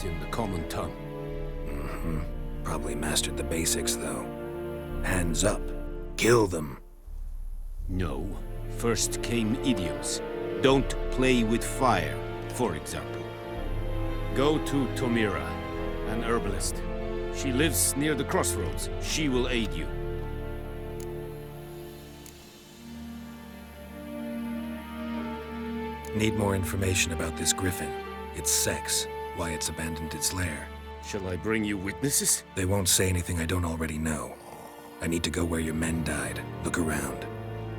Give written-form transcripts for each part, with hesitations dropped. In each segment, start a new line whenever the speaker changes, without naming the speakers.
fluent in the common tongue.
Probably mastered the basics, though. Hands up. Kill them.
No. First came idioms. Don't play with fire, for example. Go to Tomira, an herbalist. She lives near the crossroads. She will aid you.
Need more information about this griffin. Its sex, why it's abandoned its lair.
Shall I bring you witnesses?
They won't say anything I don't already know. I need to go where your men died. Look around.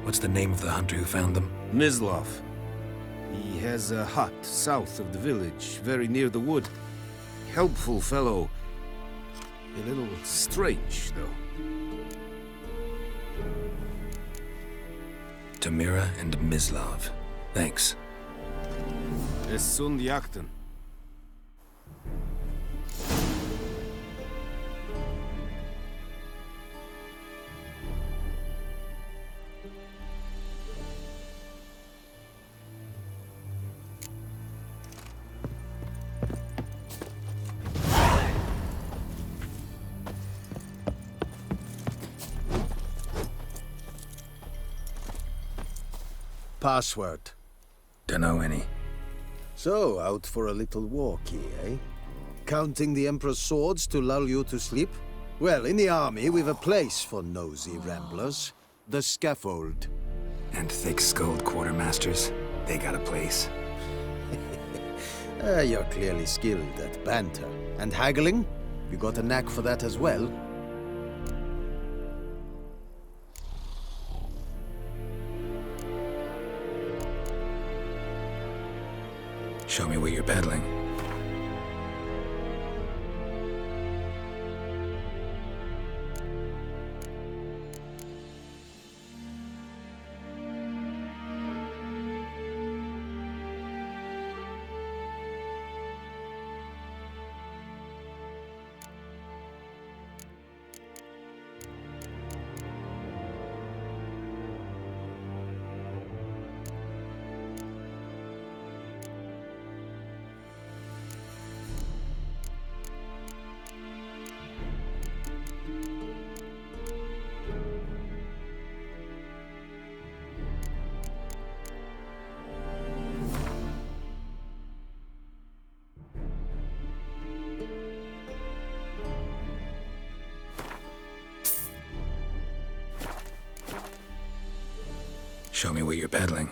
What's the name of the hunter who found them?
Mislav. He has a hut south of the village, very near the wood. Helpful fellow. A little strange, though.
Tamira and Mislav. Thanks.
Es sun jakten.
Password.
Dunno any.
So, out for a little walkie, eh? Counting the Emperor's swords to lull you to sleep? Well, in the army, we've a place for nosy ramblers. The scaffold.
And thick-skulled quartermasters. They got a place.
You're clearly skilled at banter. And haggling? You got a knack for that as well?
Show me what you're peddling. Show me what you're peddling.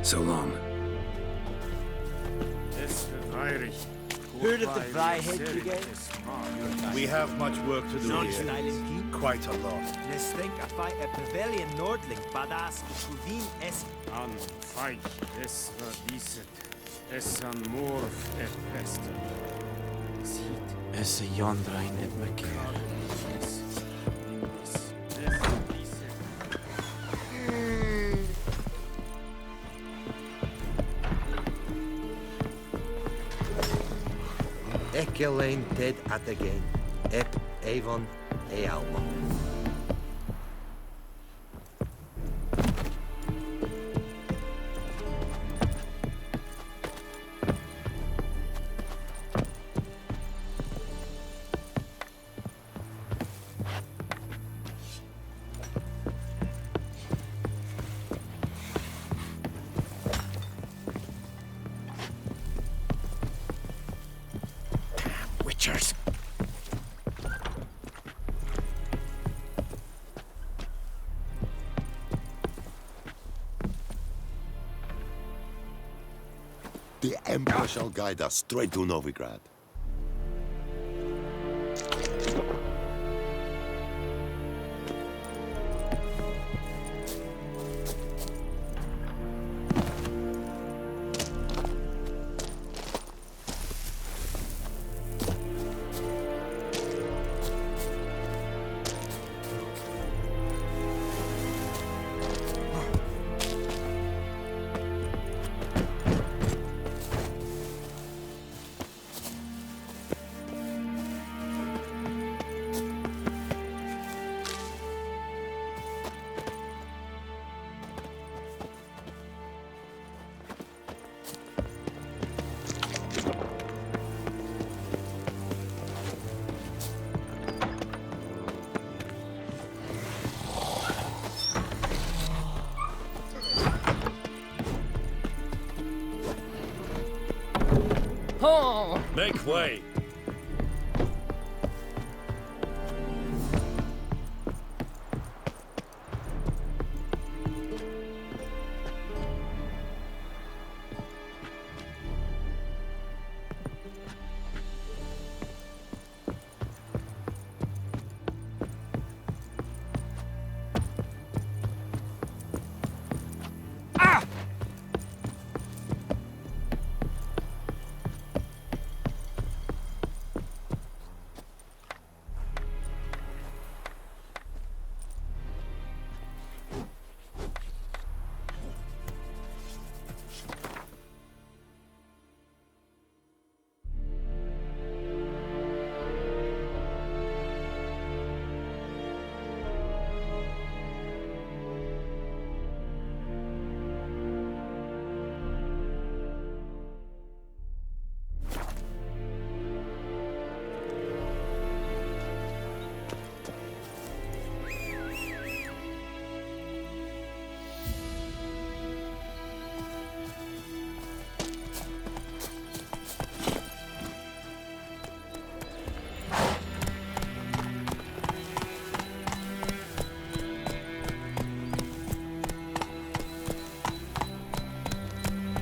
So long.
Heard of the Vryhead Brigade?
We have much work to do here. Quite a lot.
Let's think if I a Pavilion Nordling badass Shuvin es
An feich es verdicet. Es an morf et peste. Sieht.
Es yondra in et mekeer.
Ekelein ted atagain. Ep Avon Ealma.
Witchers.
The Emperor shall guide us straight to Novigrad.
Make way!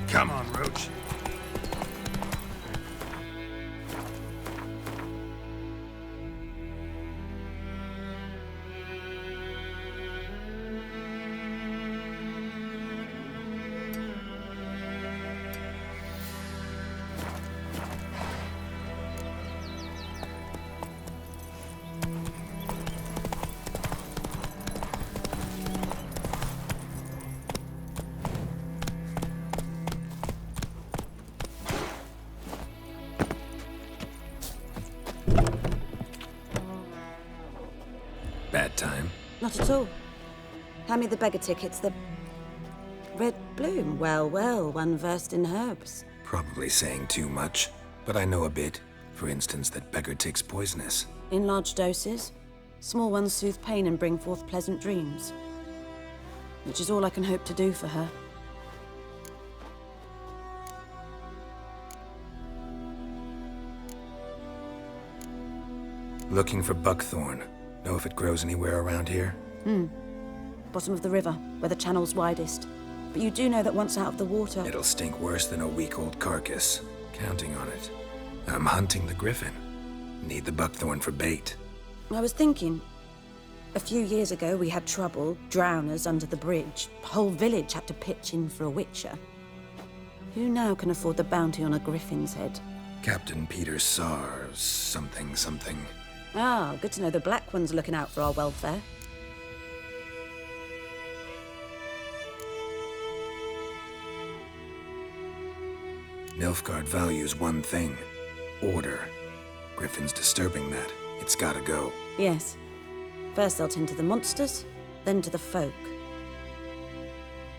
Come on, Roach.
Bad time?
Not at all. Hand me the beggar tickets, the red bloom. Well, well, one versed in herbs.
Probably saying too much, but I know a bit. For instance, that beggar tick's poisonous.
In large doses. Small ones soothe pain and bring forth pleasant dreams. Which is all I can hope to do for her.
Looking for buckthorn. Know if it grows anywhere around here?
Bottom of the river, where the channel's widest. But you do know that once out of the water...
It'll stink worse than a week-old carcass. Counting on it. I'm hunting the griffin. Need the buckthorn for bait.
I was thinking... A few years ago, we had trouble, drowners under the bridge. The whole village had to pitch in for a witcher. Who now can afford the bounty on a griffin's head?
Captain Peter Sars, something.
Ah, good to know the Black One's looking out for our welfare.
Nilfgaard values one thing. Order. Griffin's disturbing that. It's gotta go.
Yes. First they'll tend to the monsters, then to the folk.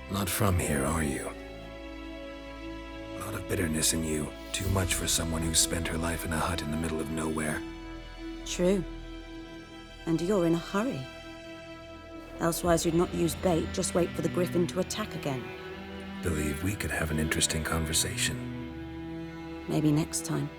Not from here, are you? A lot of bitterness in you. Too much for someone who spent her life in a hut in the middle of nowhere.
True. And you're in a hurry. Elsewise you'd not use bait, just wait for the griffin to attack again.
Believe we could have an interesting conversation.
Maybe next time.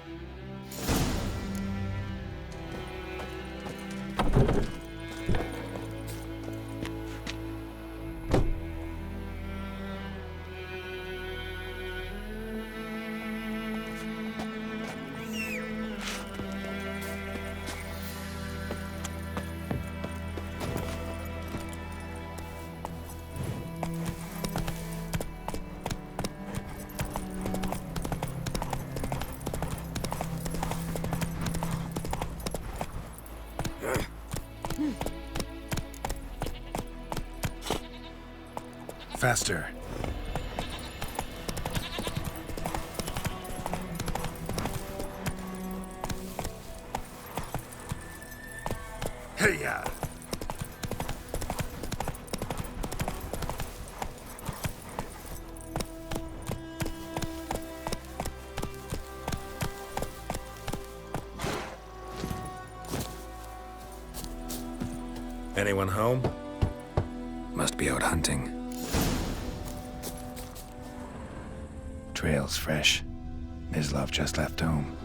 faster. Hey-ya! Anyone home? Must be out hunting. Trail's fresh. Mislav just left home.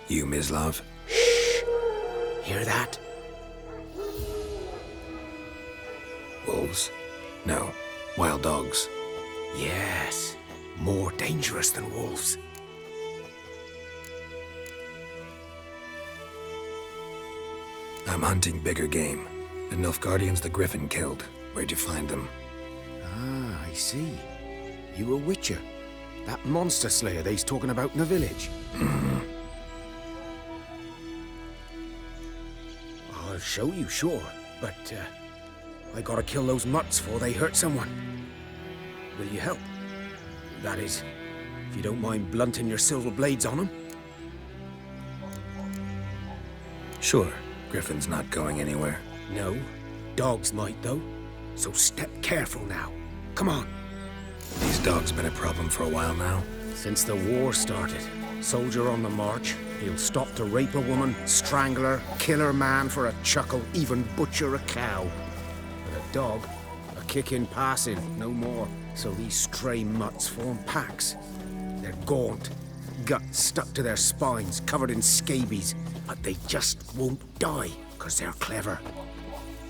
You, Mislav?
Hear that?
Wolves? No. Wild dogs.
Yes. More dangerous than wolves.
I'm hunting bigger game. The Nilfgaardians the Griffin killed. Where'd you find them?
Ah, I see. You a witcher. That monster slayer they's talking about in the village. I'll show you, sure. But, I gotta kill those mutts before they hurt someone. Will you help? That is, if you don't mind blunting your silver blades on them.
Sure. Griffin's not going anywhere.
No. Dogs might, though. So step careful now. Come on.
These dogs been a problem for a while now.
Since the war started, soldier on the march, he'll stop to rape a woman, strangle her, kill her man for a chuckle, even butcher a cow. But a dog, a kick in passing, no more. So these stray mutts form packs. They're gaunt, guts stuck to their spines, covered in scabies, but they just won't die, 'cause they're clever.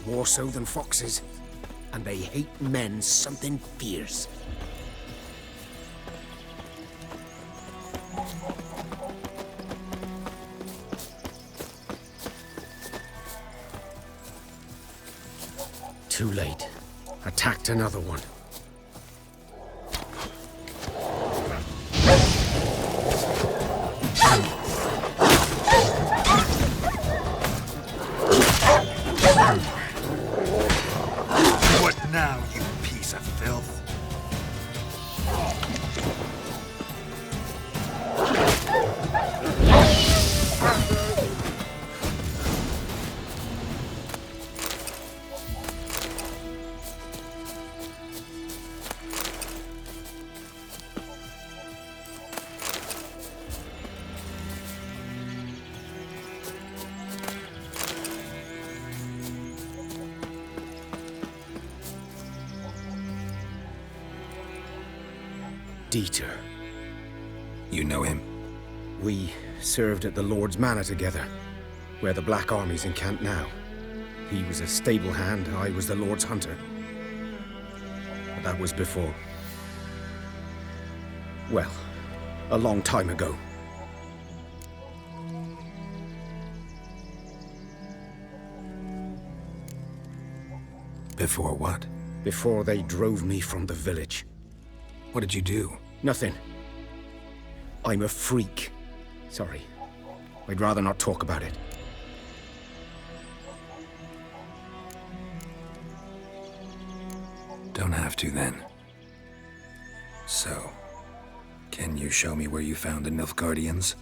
More so than foxes. And they hate men something fierce. Too late. Attacked another one.
What now, you piece of filth?
Dieter.
You know him?
We served at the Lord's Manor together, where the Black Army's encamped now. He was a stable hand, I was the Lord's hunter. But that was before. Well, a long time ago.
Before what?
Before they drove me from the village.
What did you do?
Nothing. I'm a freak. Sorry. I'd rather not talk about it.
Don't have to then. So, can you show me where you found the Nilfgaardians?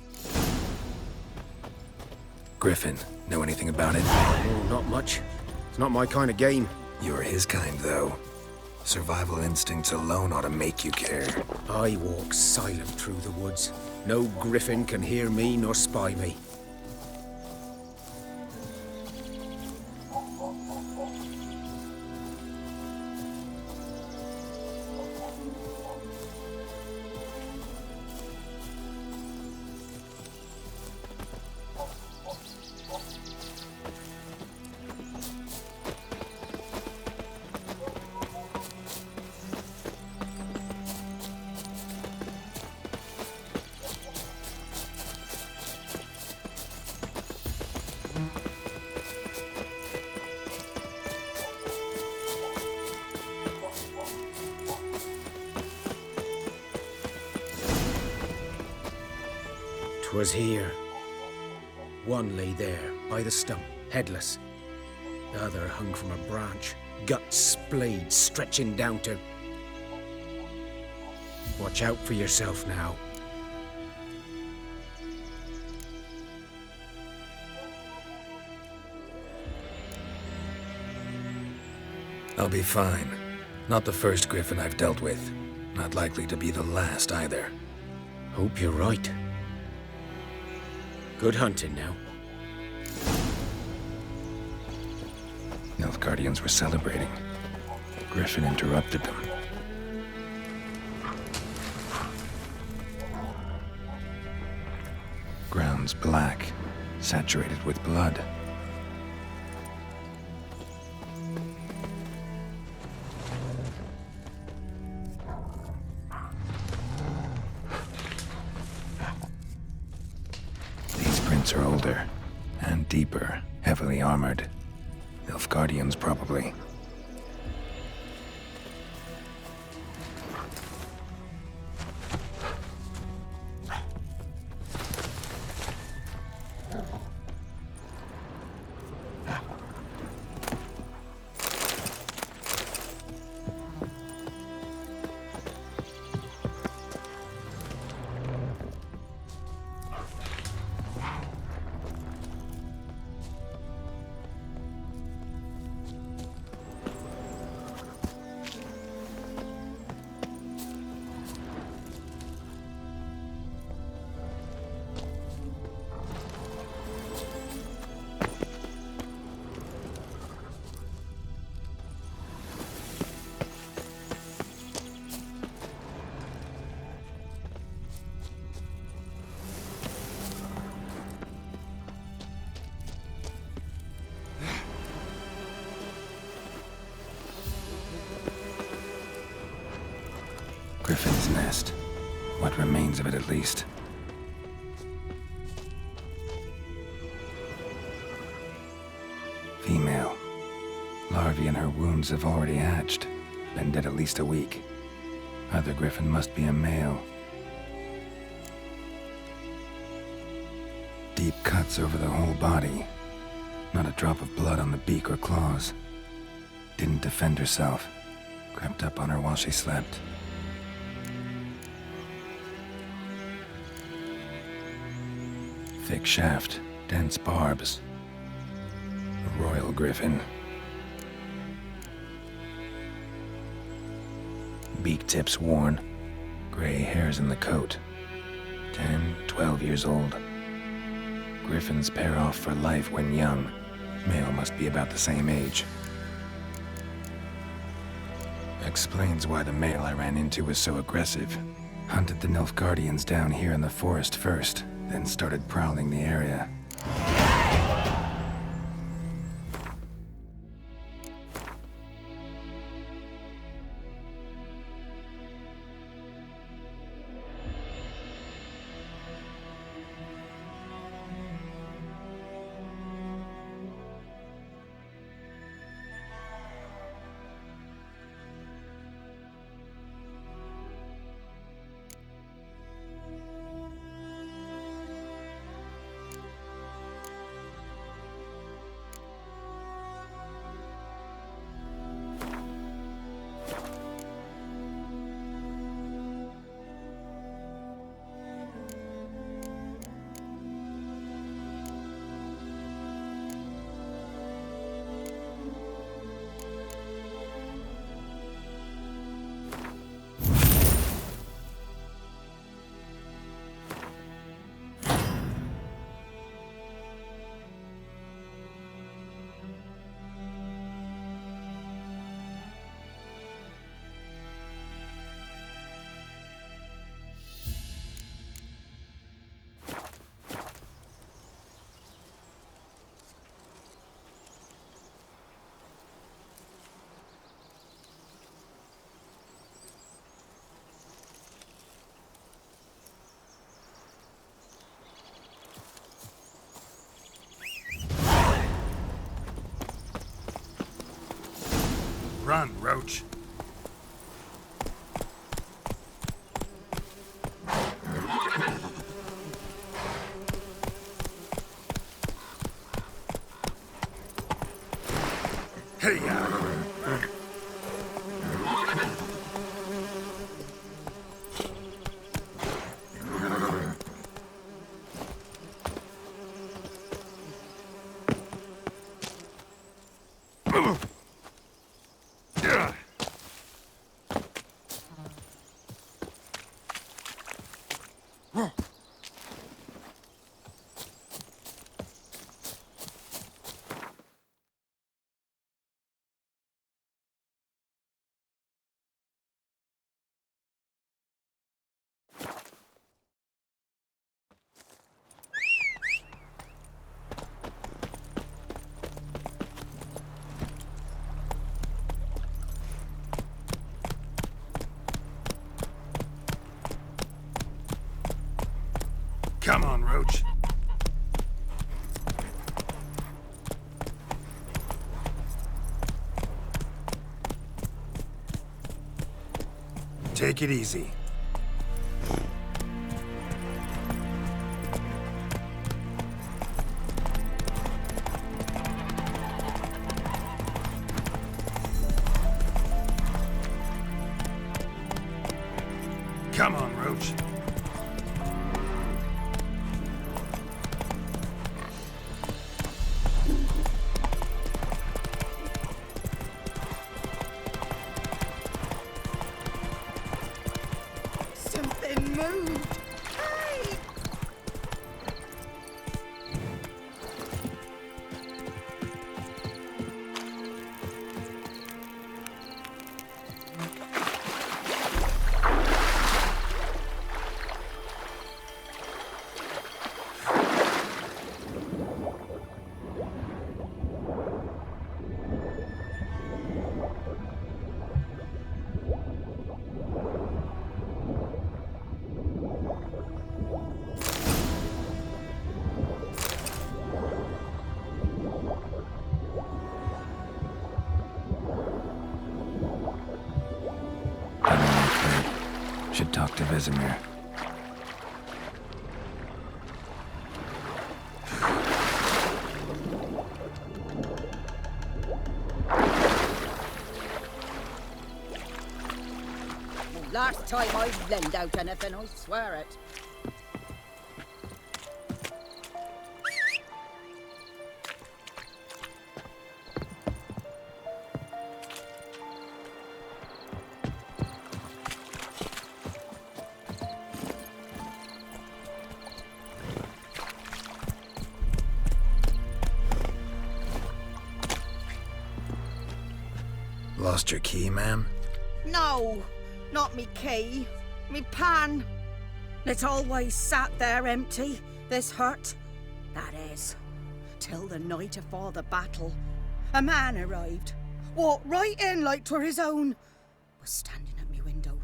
Griffin, know anything about it?
Oh, not much. It's not my kind of game.
You're his kind, though. Survival instincts alone ought to make you care.
I walk silent through the woods. No griffin can hear me nor spy me. 'Twas here. One lay there, by the stump, headless. The other hung from a branch, guts splayed, stretching down to... Watch out for yourself now.
I'll be fine. Not the first griffin I've dealt with. Not likely to be the last either.
Hope you're right. Good hunting now.
Nilfgaardians were celebrating. Griffin interrupted them. Ground's black, saturated with blood. These prints are older and deeper, heavily armored. Nilfgaardians, probably. Griffin's nest. What remains of it, at least. Female. Larvae in her wounds have already hatched. Been dead at least a week. Other griffin must be a male. Deep cuts over the whole body. Not a drop of blood on the beak or claws. Didn't defend herself. Crept up on her while she slept. Thick shaft, dense barbs. A royal griffin. Beak tips worn. Gray hairs in the coat. 10, 12 years old. Griffins pair off for life when young. Male must be about the same age. Explains why the male I ran into was so aggressive. Hunted the Nilfgaardians down here in the forest first, then started prowling the area.
Run, Roach.
Come on, Roach. Take it easy. Come on, Roach.
Something moved. Hey!
Should talk to Vesemir.
Last time I lend out anything, I swear it.
Lost your key, ma'am?
No, not me key. Me pan. It's always sat there empty, this hut. That is, till the night afore the battle. A man arrived, walked right in like 'twere his own. Was standing at me window,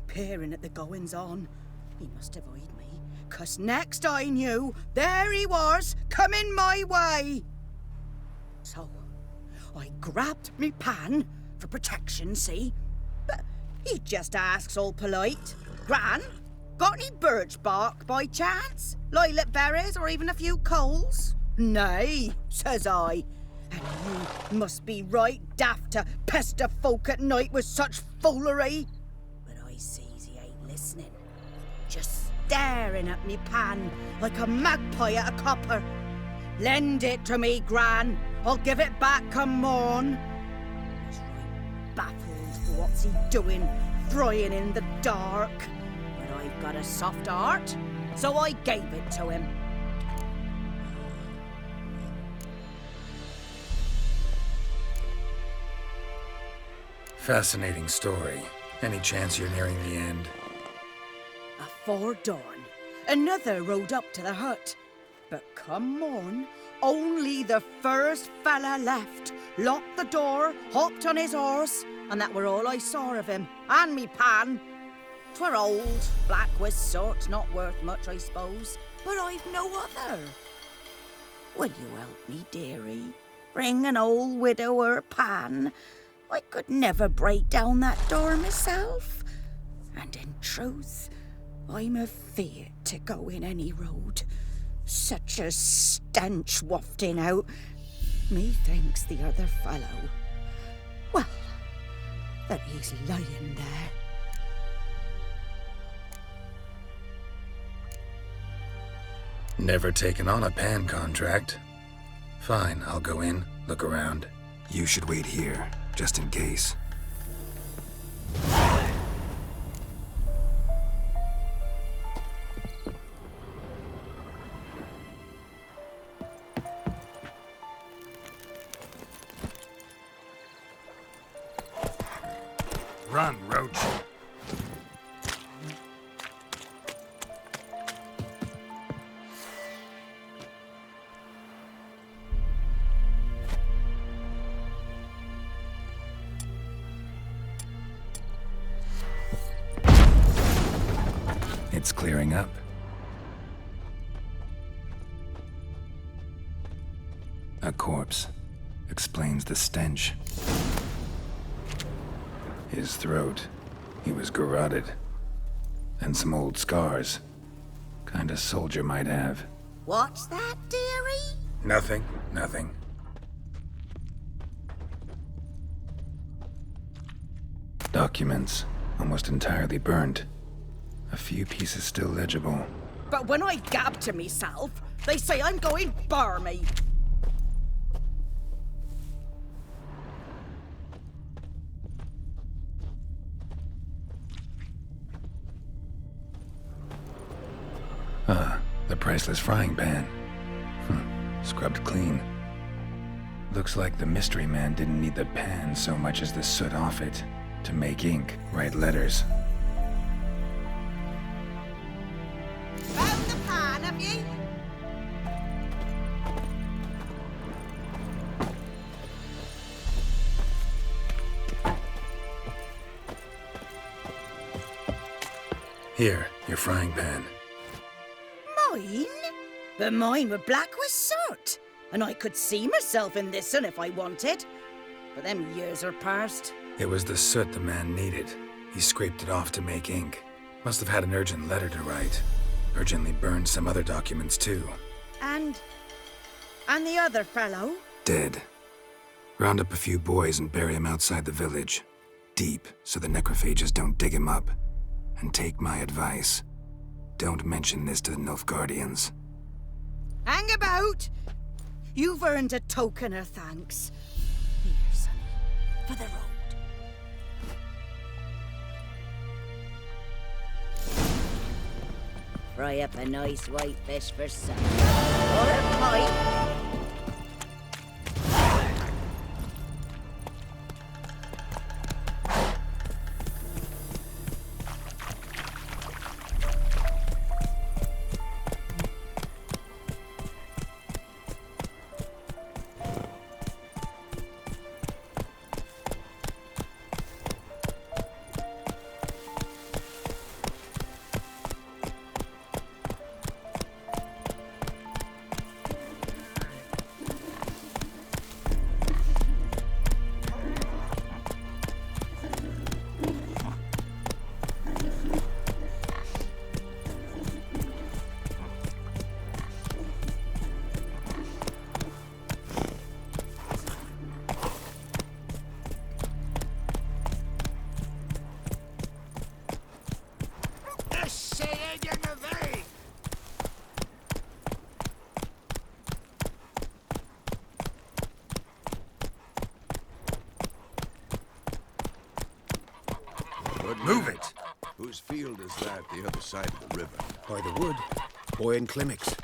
peering at the goings-on. He must have eyed me, 'cause next I knew, there he was, coming my way. So, I grabbed me pan, for protection, see? But he just asks all polite, Gran, got any birch bark by chance? Lilac berries or even a few coals? Nay, says I. And you must be right daft to pester folk at night with such foolery. But I sees he ain't listening. Just staring at me pan like a magpie at a copper. Lend it to me, Gran. I'll give it back come morn. Baffled for what's he doing, frying in the dark. But I've got a soft heart, so I gave it to him.
Fascinating story. Any chance you're nearing the end?
Afore dawn, another rode up to the hut. But come morn, only the first fella left. Locked the door, hopped on his horse, and that were all I saw of him. And me pan. 'Twere old, black with sort, not worth much, I suppose. But I've no other. Will you help me, dearie? Bring an old widower pan. I could never break down that door myself. And in truth, I'm afeard to go in any road. Such a stench wafting out. Methinks the other fellow
Well, there he's lying there.
Never taken on a pan contract. Fine, I'll go in, look around. You should wait here, just in case.
Run, Roach.
It's clearing up. A corpse explains the stench. His throat, he was garroted. And some old scars. Kind a soldier might have.
What's that, dearie?
Nothing. Documents, almost entirely burnt. A few pieces still legible.
But when I gab to myself, they say I'm going barmy.
The priceless frying pan. Scrubbed clean. Looks like the mystery man didn't need the pan so much as the soot off it to make ink, write letters.
Found the pan, have you?
Here, your frying pan.
Mine? But mine were black with soot. And I could see myself in this one if I wanted. But them years are past.
It was the soot the man needed. He scraped it off to make ink. Must have had an urgent letter to write. Urgently burned some other documents too.
And the other fellow?
Dead. Round up a few boys and bury him outside the village. Deep, so the necrophages don't dig him up. And take my advice. Don't mention this to the Nilfgaardians.
Hang about! You've earned a token of thanks. Here, sonny, for the road. Fry up a nice white fish for supper. Or a pie.
Move it!
Whose field is that the other side of the river?
By the wood. Boy in Climmix.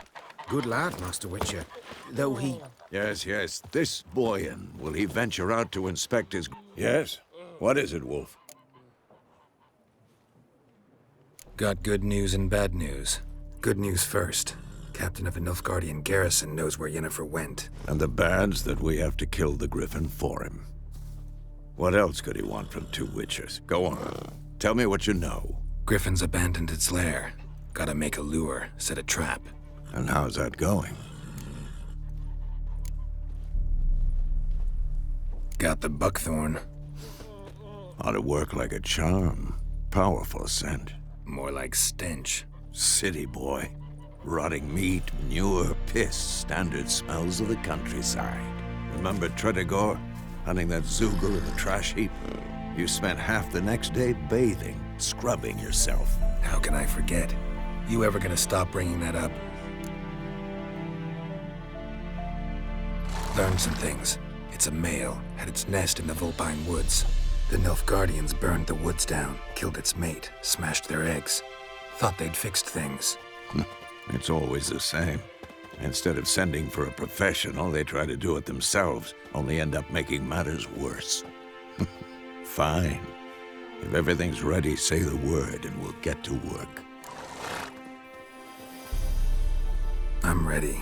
Good lad, Master Witcher. Though he...
Yes. This Boyan, will he venture out to inspect his...
Yes? What is it, Wolf?
Got good news and bad news. Good news first. Captain of a Nilfgaardian garrison knows where Yennefer went.
And the bad's that we have to kill the Griffin for him. What else could he want from two witchers? Go on. Tell me what you know.
Griffin's abandoned its lair. Gotta make a lure, set a trap.
And how's that going?
Got the buckthorn.
Ought to work like a charm. Powerful scent.
More like stench.
City boy. Rotting meat, manure, piss, standard smells of the countryside. Remember Tredegor? hunting that Zoogle in the trash heap. You spent half the next day bathing, scrubbing yourself.
How can I forget? You ever gonna stop bringing that up? Learned some things. It's a male, had its nest in the Vulpine Woods. The Nilfgaardians burned the woods down, killed its mate, smashed their eggs. Thought they'd fixed things.
It's always the same. Instead of sending for a professional, they try to do it themselves, only end up making matters worse. Fine. If everything's ready, say the word and we'll get to work.
I'm ready.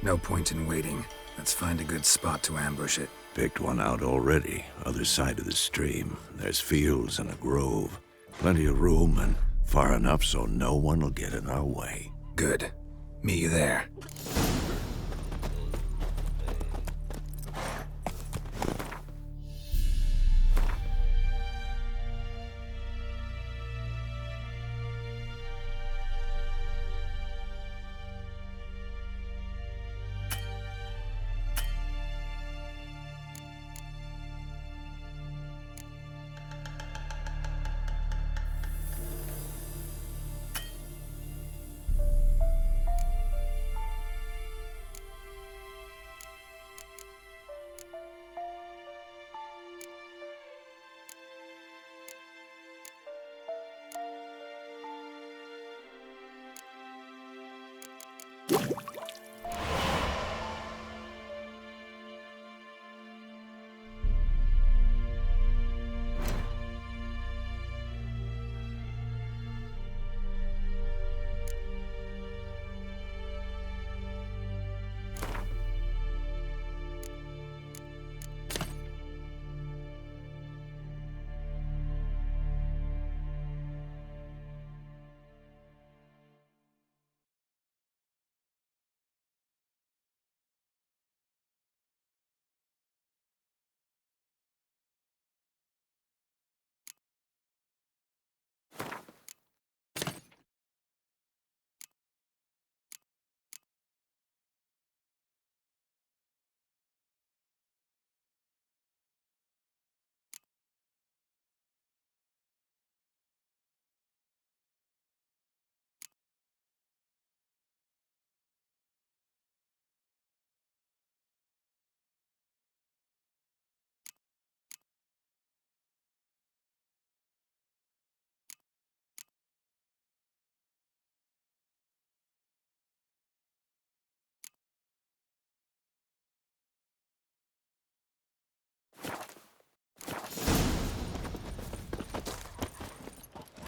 No point in waiting. Let's find a good spot to ambush it.
Picked one out already, other side of the stream. There's fields and a grove. Plenty of room and far enough so no one will get in our way.
Good. Meet you there.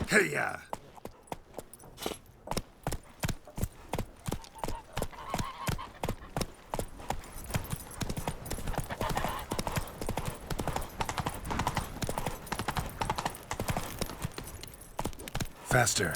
Hey-ya!
Faster.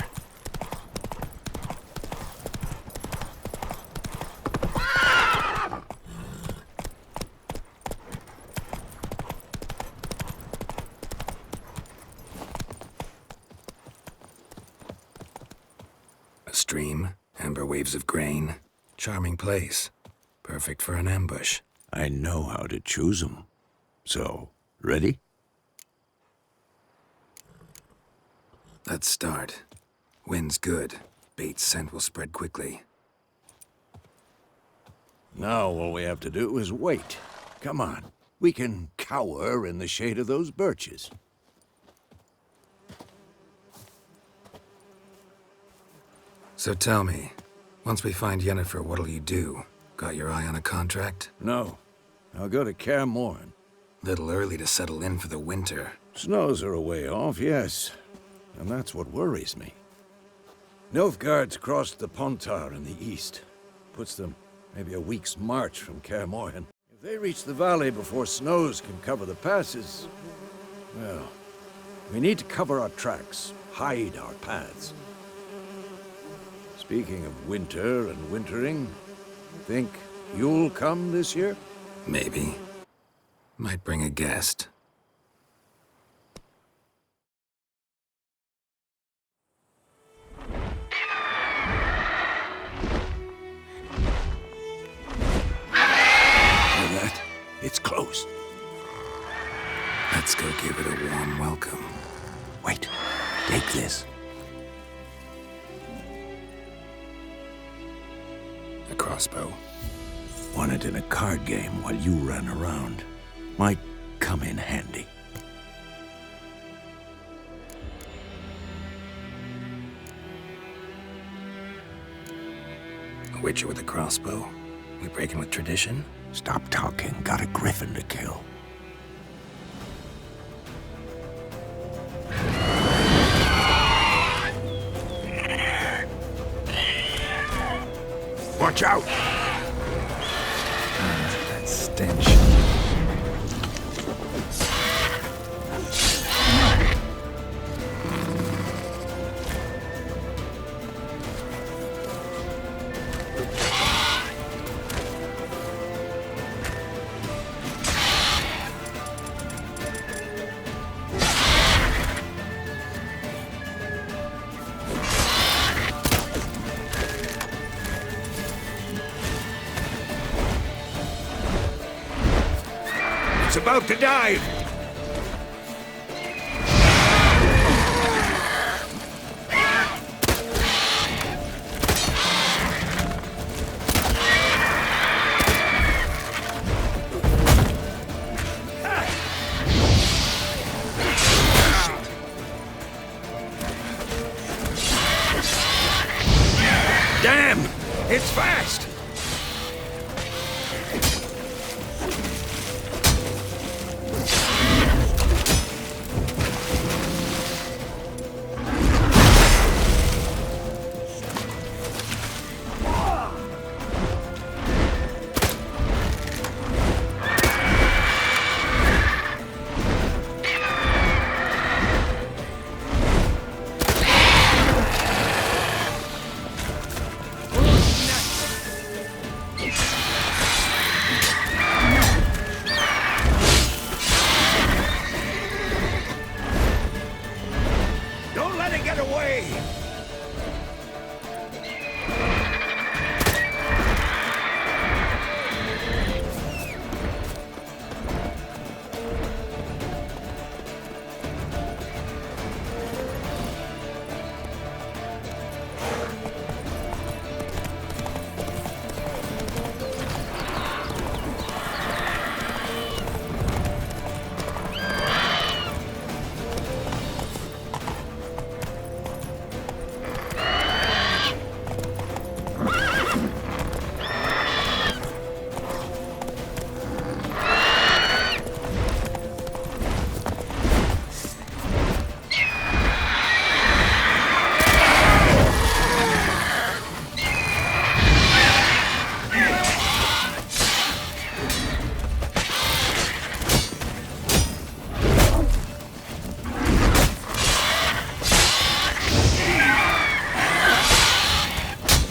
A stream, amber waves of grain. Charming place. Perfect for an ambush.
I know how to choose them. So, ready?
Let's start. Wind's good. Bait's scent will spread quickly.
Now all we have to do is wait. Come on. We can cower in the shade of those birches.
So tell me, once we find Yennefer, what'll you do? Got your eye on a contract?
No. I'll go to Kaer Morhen.
Little early to settle in for the winter.
Snows are a way off, yes. And that's what worries me. Nilfgaard's crossed the Pontar in the east. Puts them maybe a week's march from Kaer Morhen. If they reach the valley before snows can cover the passes, well, we need to cover our tracks, hide our paths. Speaking of winter and wintering, think you'll come this year?
Maybe. Might bring a guest.
Hear that? It's close.
Let's go give it a warm welcome.
Wait, take this.
A crossbow.
Won it in a card game while you ran around. Might come in handy.
A witcher with a crossbow. We breaking with tradition?
Stop talking. Got a griffin to kill. Watch out!
That stench.
It's about to dive! Damn! It's fast! Don't let it get away!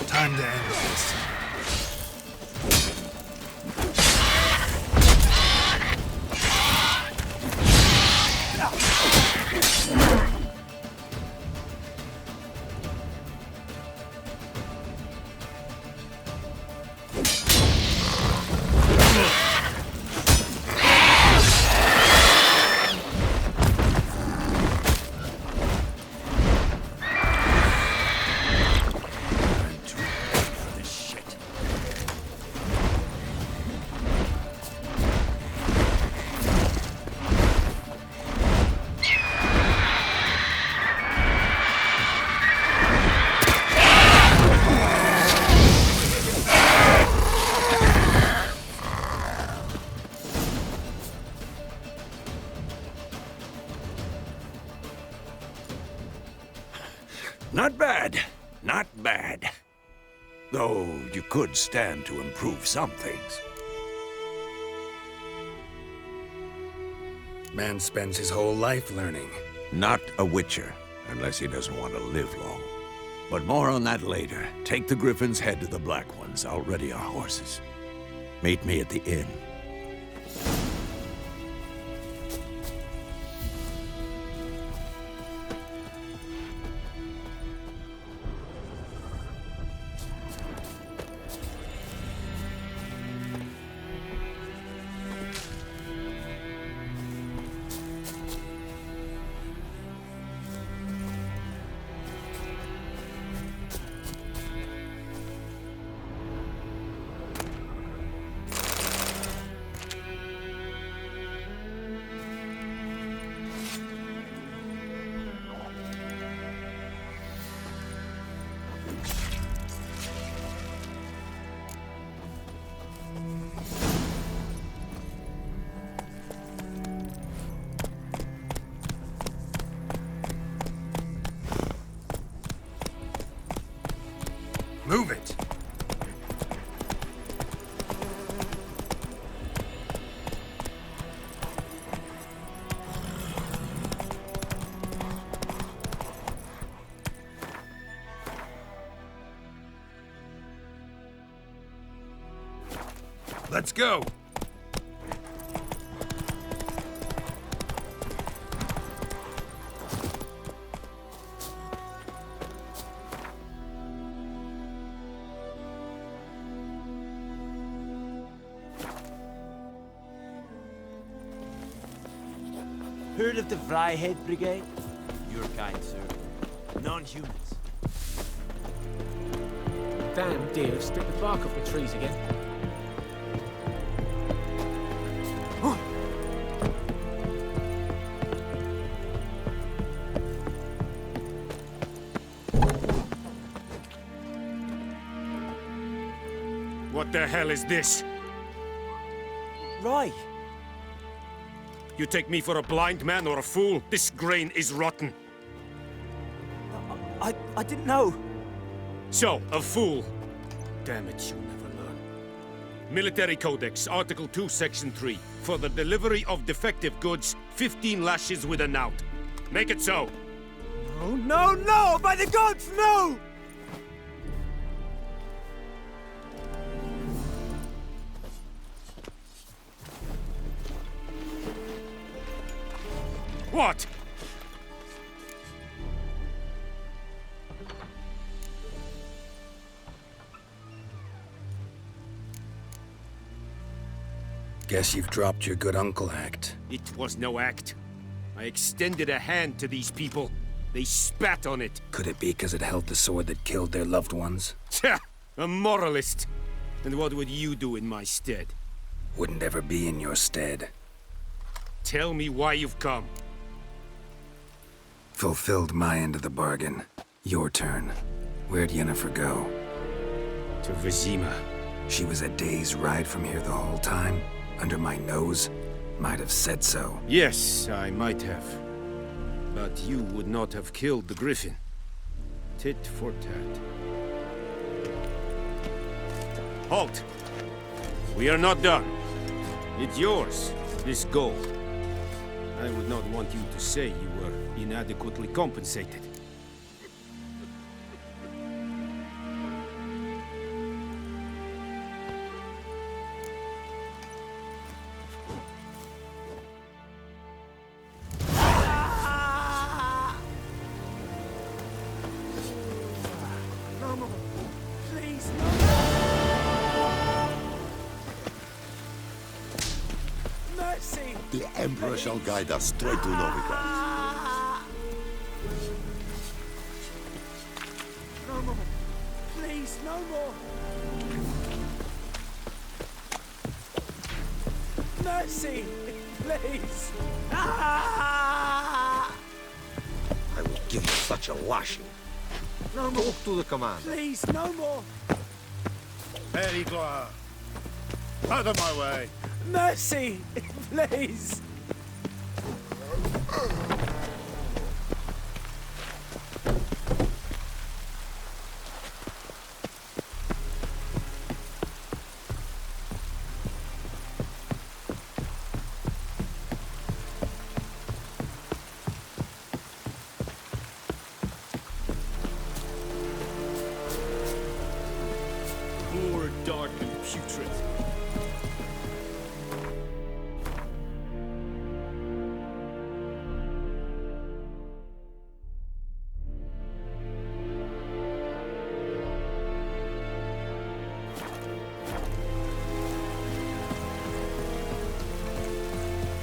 Time to end this.
Not bad. Not bad. Though you could stand to improve some things.
Man spends his whole life learning.
Not a witcher, unless he doesn't want to live long. But more on that later. Take the Griffin's head to the Black Ones. I'll ready our horses. Meet me at the inn. Let's go!
Heard of the Fryhead Brigade? Your kind, sir. Non-humans.
Damn deer, split the bark off the trees again.
What the hell is this?
Right.
You take me for a blind man or a fool? This grain is rotten.
I didn't know.
So, a fool. Damn it, you'll never learn. Military Codex, Article 2, Section 3. For the delivery of defective goods, 15 lashes with a knout. Make it so.
No, no, no! By the gods, no!
What?
Guess you've dropped your good uncle act.
It was no act. I extended a hand to these people. They spat on it.
Could it be because it held the sword that killed their loved ones?
Tja! A moralist. And what would you do in my stead?
Wouldn't ever be in your stead.
Tell me why you've come.
Fulfilled my end of the bargain. Your turn. Where'd Yennefer go?
To Vizima.
She was a day's ride from here the whole time? Under my nose? Might have said so.
Yes, I might have. But you would not have killed the griffin. Tit for tat. Halt! We are not done. It's yours, this gold. I would not want you to say you were inadequately compensated.
Please, no! Mercy!
The Emperor shall guide us straight to Novigrad.
No more. Please, no more. Mercy! Please!
I will give you such a lashing.
No more.
Talk to the commander.
Please, no more.
Périgloire. Out of my way.
Mercy! Please!
Poor, dark, and putrid.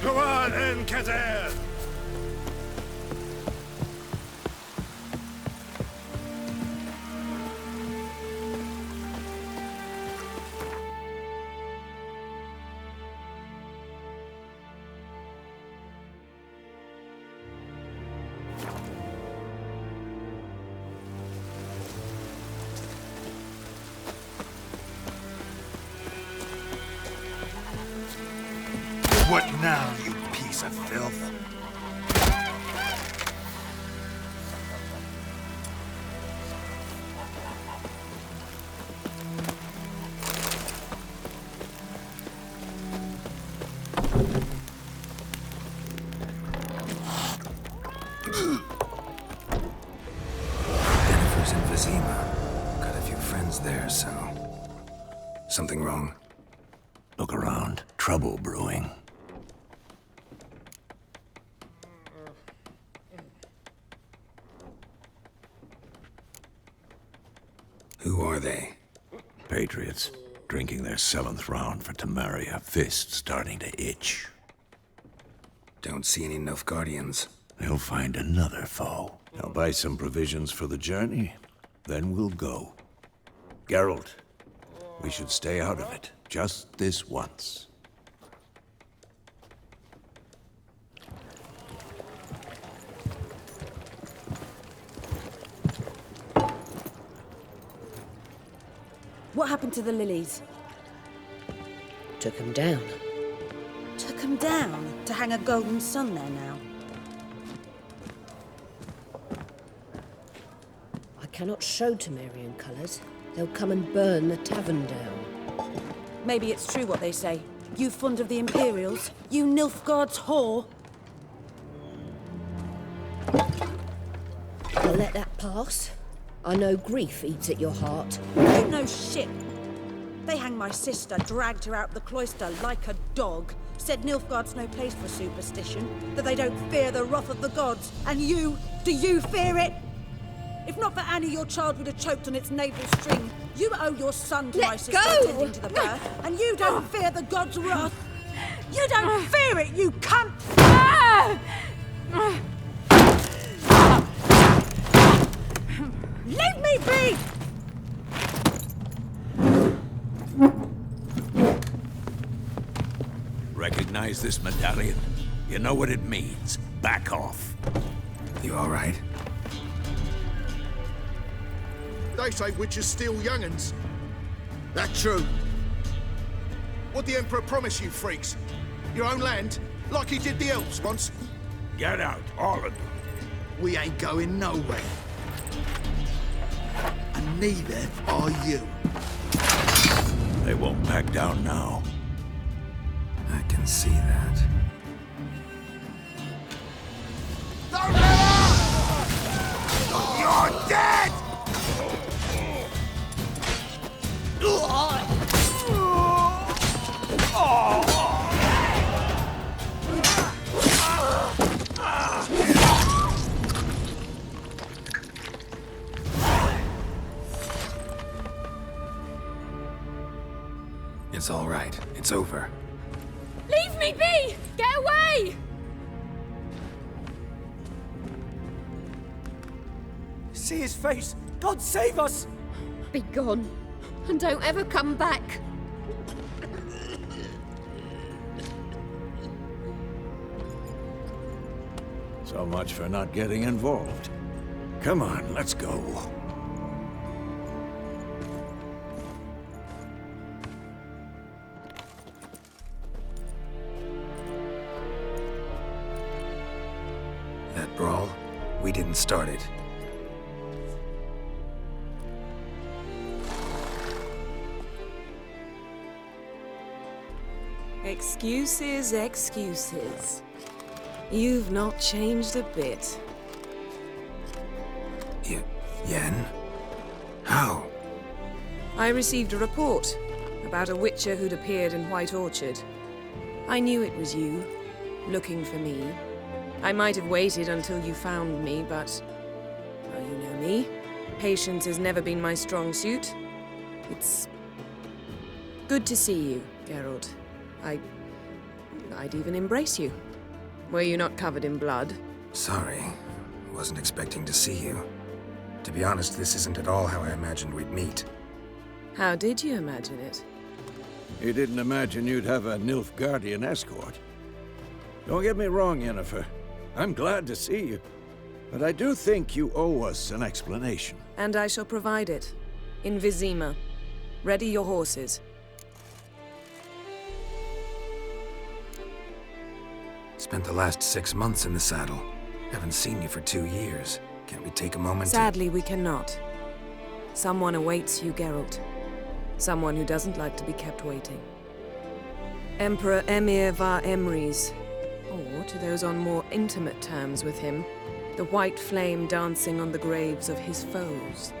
Come on, Encader!
What now, you piece of filth?
Yennefer's in Vizima. Got a few friends there, so... Something wrong?
Look
trouble brewing.
Who are they?
Patriots, drinking their 7th round for Temeria, fist starting to itch.
Don't see any Nilfgaardians.
They'll find another foe. I'll buy some provisions for the journey, then we'll go. Geralt, we should stay out of it, just this once.
What happened to the lilies?
Took him down.
Took them down to hang a golden sun there now.
I cannot show Temerian colours. They'll come and burn the tavern down.
Maybe it's true what they say. You fond of the Imperials? You Nilfgaard's whore?
I'll let that pass. I know grief eats at your heart.
You know shit. They hanged my sister, dragged her out the cloister like a dog. Said Nilfgaard's no place for superstition, that they don't fear the wrath of the gods. And you, do you fear it? If not for Annie, your child would have choked on its navel string. You owe your son to my sister attending to the birth, and you don't fear the gods' wrath. You don't fear it, you cunt! Leave me be!
Recognize this medallion? You know what it means. Back off.
You all right?
They say witches steal young'uns. That true? What'd the Emperor promise you, freaks? Your own land? Like he did the elves once?
Get out, all of you.
We ain't going nowhere. And neither are you.
They won't back down now.
I can see that.
You're dead!
It's all right. It's over.
Leave me be! Get away!
See his face! God save us!
Be gone, and don't ever come back.
So much for not getting involved. Come on, let's go.
That brawl, we didn't start it.
Excuses, excuses. You've not changed a bit.
Yen? How?
I received a report about a witcher who'd appeared in White Orchard. I knew it was you, looking for me. I might have waited until you found me, but... well, you know me. Patience has never been my strong suit. It's... good to see you, Geralt. I'd even embrace you. Were you not covered in blood?
Sorry. Wasn't expecting to see you. To be honest, this isn't at all how I imagined we'd meet.
How did you imagine it?
You didn't imagine you'd have a Nilfgaardian escort. Don't get me wrong, Yennefer. I'm glad to see you. But I do think you owe us an explanation.
And I shall provide it. In Vizima. Ready your horses.
Spent the last 6 months in the saddle. Haven't seen you for 2 years. Can't we take a moment
Sadly, we cannot. Someone awaits you, Geralt. Someone who doesn't like to be kept waiting. Emperor Emir var Emrys. Or, to those on more intimate terms with him, the white flame dancing on the graves of his foes.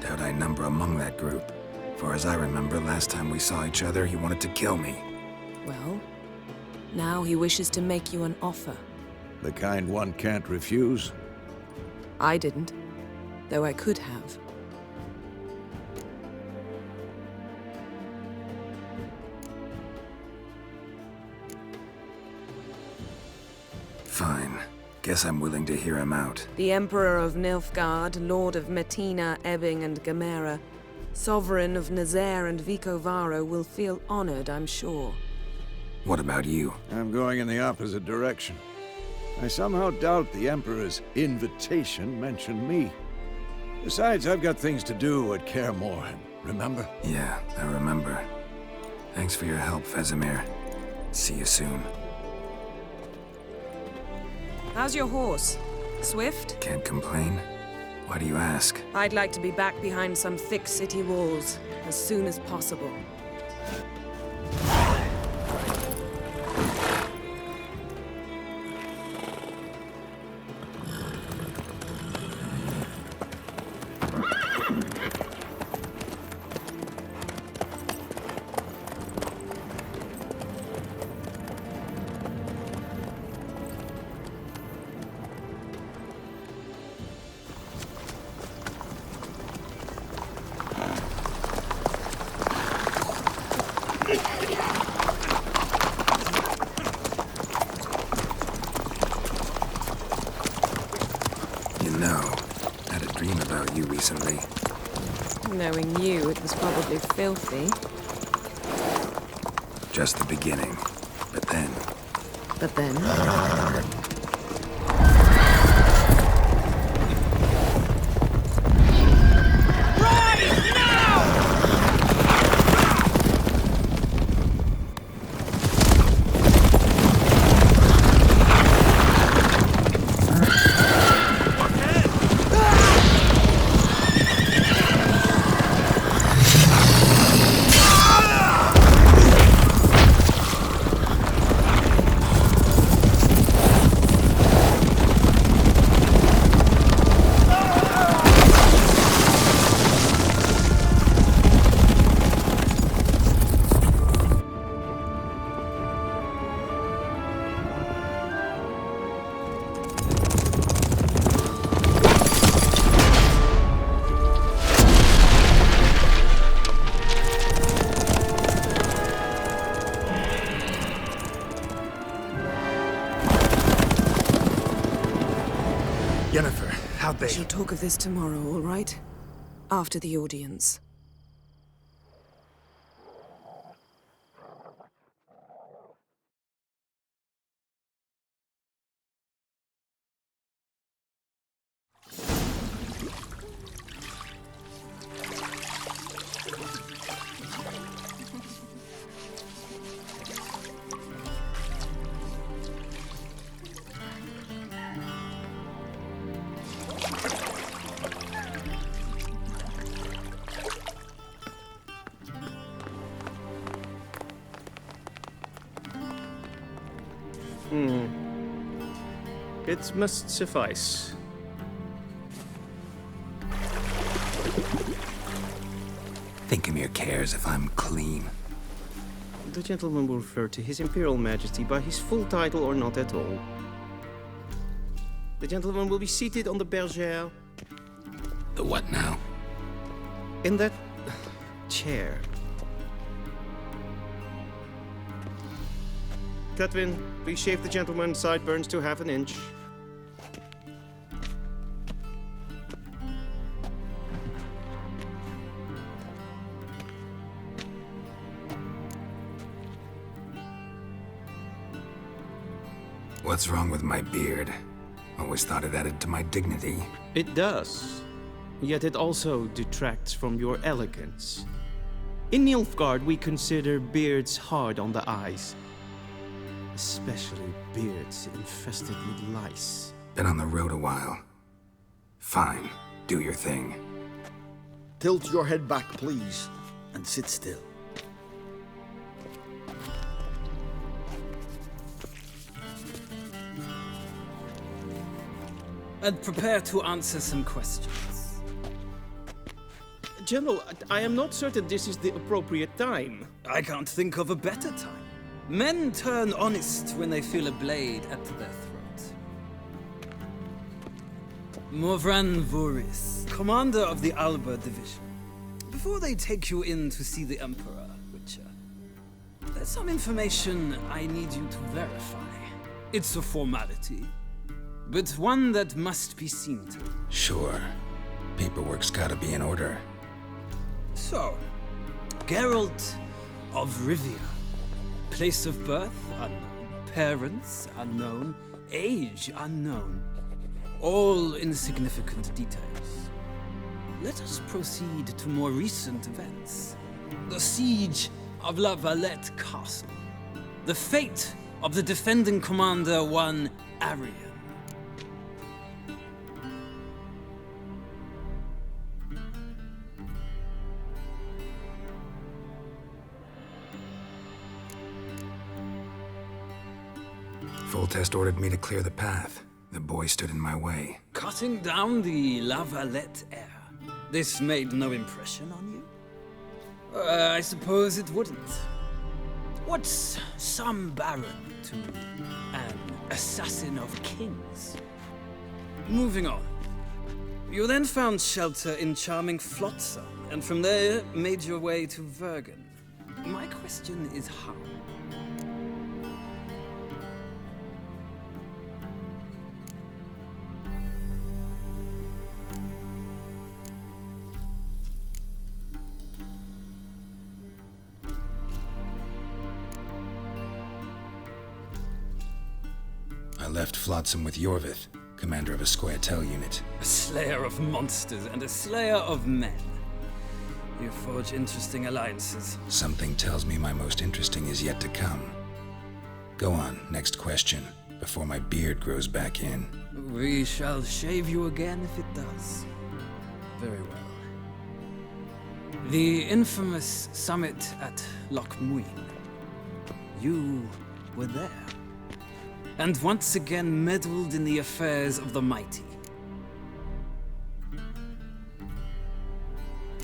Doubt I number among that group. For as I remember, last time we saw each other, he wanted to kill me.
Well, now he wishes to make you an offer.
The kind one can't refuse.
I didn't, though I could have.
Fine. Guess I'm willing to hear him out.
The Emperor of Nilfgaard, Lord of Metina, Ebbing, and Gamera, Sovereign of Nazaire and Vicovaro will feel honored, I'm sure.
What about you?
I'm going in the opposite direction. I somehow doubt the Emperor's invitation mentioned me. Besides, I've got things to do at Kaer Morhen, remember?
Yeah, I remember. Thanks for your help, Vesemir. See you soon.
How's your horse? Swift?
Can't complain. Why do you ask?
I'd like to be back behind some thick city walls as soon as possible.
Recently.
Knowing you, it was probably filthy.
Just the beginning. But then...
But then?
We
shall talk of this tomorrow, all right? After the audience.
It must suffice.
Thinkamir cares if I'm clean.
The gentleman will refer to His Imperial Majesty by his full title or not at all. The gentleman will be seated on the bergère.
The what now?
In that chair. Cutwin, please shave the gentleman's sideburns to ½ inch.
What's wrong with my beard? Always thought it added to my dignity.
It does. Yet it also detracts from your elegance. In Nilfgaard, we consider beards hard on the eyes. Especially beards infested with lice.
Been on the road a while. Fine, do your thing.
Tilt your head back, please, and sit still.
And prepare to answer some questions.
General, I am not certain this is the appropriate time.
I can't think of a better time. Men turn honest when they feel a blade at their throat. Morvran Voris, commander of the Alba Division. Before they take you in to see the Emperor, Witcher, there's some information I need you to verify. It's a formality, but one that must be seen to.
Sure. Paperwork's gotta be in order.
So, Geralt of Rivia. Place of birth unknown. Parents unknown. Age unknown. All insignificant details. Let us proceed to more recent events. The siege of La Valette Castle. The fate of the defending commander, one Arian.
Foltest ordered me to clear the path. The boy stood in my way.
Cutting down the La Valette heir. This made no impression on you? I suppose it wouldn't. What's some baron to an assassin of kings? Moving on. You then found shelter in charming Flotsam, and from there made your way to Vergen. My question is how?
I left Flotsam with Yorvith, commander of a Scoia'tael unit.
A slayer of monsters and a slayer of men. You forge interesting alliances.
Something tells me my most interesting is yet to come. Go on, next question, before my beard grows back in.
We shall shave you again if it does. Very well. The infamous summit at Loch Muin. You were there. And once again meddled in the affairs of the mighty.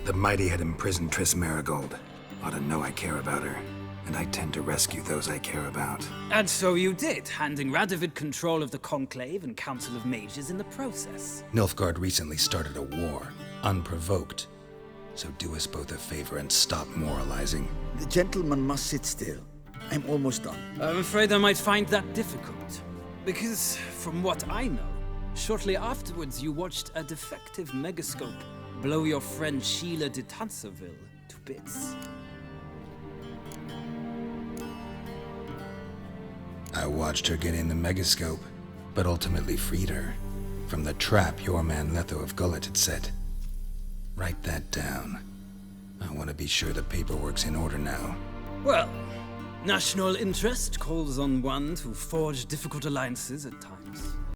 The mighty had imprisoned Triss Marigold. Ought to know I care about her, and I tend to rescue those I care about.
And so you did, handing Radovid control of the Conclave and Council of Mages in the process.
Nilfgaard recently started a war, unprovoked. So do us both a favor and stop moralizing.
The gentleman must sit still. I'm almost done.
I'm afraid I might find that difficult. Because, from what I know, shortly afterwards you watched a defective megascope blow your friend Sheila de Tanserville to bits.
I watched her get in the megascope, but ultimately freed her from the trap your man Letho of Gullet had set. Write that down. I want to be sure the paperwork's in order now.
Well, national interest calls on one to forge difficult alliances at times.